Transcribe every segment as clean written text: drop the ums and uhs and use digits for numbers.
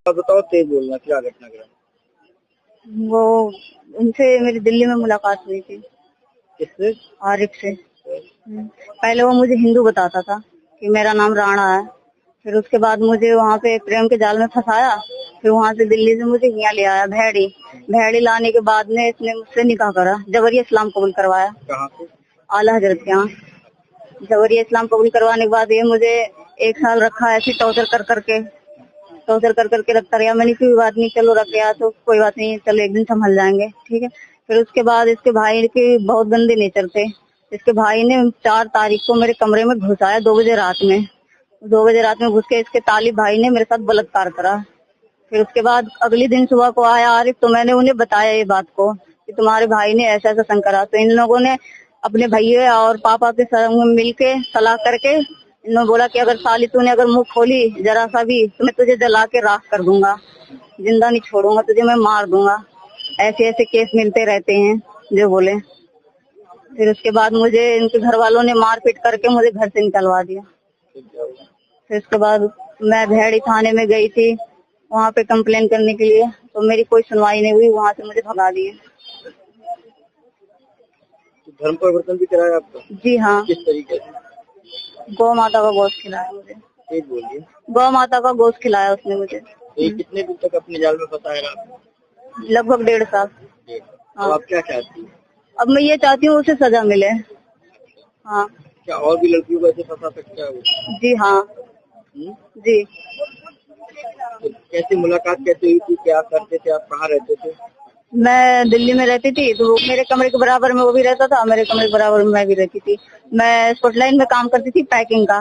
अब बताओ, तेज बोलना, क्या घटना करा? वो उनसे मेरी दिल्ली में मुलाकात हुई थी। किससे? आरिफ से। पहले वो मुझे हिंदू बताता था कि मेरा नाम राणा है। फिर उसके बाद मुझे वहाँ पे प्रेम के जाल में फंसाया। फिर वहाँ से दिल्ली से मुझे यहाँ ले आया भेड़ी लाने के बाद में इसने मुझसे निकाह करा, जबरिया इस्लाम कबूल करवाया। कहाँ पे? आला हजरत के यहाँ जबरिया इस्लाम कबूल करवाने के बाद ये मुझे 1 साल रखा, ऐसी टॉर्चर कर करके रखता रहा। मैंने कोई बात नहीं, चलो रख गया तो कोई बात नहीं, चलो एक दिन संभल जाएंगे, ठीक है। फिर उसके बाद इसके भाई के बहुत गंदे नेचर थे। इसके भाई ने 4 तारीख को मेरे कमरे में घुसाया 2 बजे रात में। 2 बजे रात में घुस के इसके तालिब भाई ने मेरे साथ बलात्कार करा। फिर उसके बाद अगले दिन सुबह को आया आरिफ, तो मैंने उन्हें बताया ये बात को कि तुम्हारे भाई ने ऐसा ऐसा संग करा। तो इन लोगों ने अपने भैया और पापा के संग मिलके सलाह करके इन्होंने बोला कि अगर साली तूने अगर मुंह खोली जरा सा भी तो मैं तुझे जला के राख कर दूंगा, जिंदा नहीं छोड़ूंगा, तुझे मैं मार दूंगा। ऐसे ऐसे केस मिलते रहते हैं जो बोले। फिर उसके बाद मुझे इनके घर वालों ने मारपीट करके मुझे घर से निकलवा दिया। फिर उसके बाद मैं भेड़ी थाने में गई थी वहाँ पे कंप्लेन करने के लिए, तो मेरी कोई सुनवाई नहीं हुई, वहाँ से मुझे भगा दिए। धर्म परिवर्तन भी कराया आपका? जी हाँ। किस तरीके से? गौ माता का गोश्त खिलाया मुझे। तेज बोलिए। गौ माता का गोश्त खिलाया उसने मुझे। तो ये कितने दिन तक अपने जाल में फंसाएगा? लगभग 1.5 साल। हाँ। आप क्या चाहती हैं? अब मैं ये चाहती हूँ उसे सजा मिले। हाँ। क्या और भी लड़कियों को ऐसे फंसा सकता है वो? जी हाँ। जी। तो कैसे मुलाकात कैसे हुई थी, क्या करते थे आप, कहाँ रहते थे? मैं दिल्ली में रहती थी, तो मेरे कमरे के बराबर में वो भी रहता था, मेरे कमरे के बराबर में मैं भी रहती थी। मैं स्पॉटलाइन में काम करती थी पैकिंग का,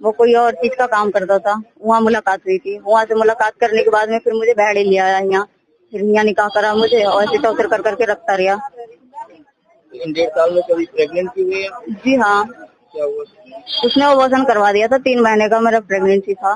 वो कोई और चीज का काम करता था। वहाँ मुलाकात हुई थी। वहाँ से मुलाकात करने के बाद में फिर मुझे भेड़े ले आया यहाँ, फिर यहाँ निकाह करा मुझे और ऐसे टॉर्चर कर करके रखता रहा। इन 1.5 साल में कभी प्रेगनेंट भी हुई? जी हाँ। क्या हुआ? उसने अबॉर्शन करवा दिया था, 3 महीने का मेरा प्रेगनेंसी था।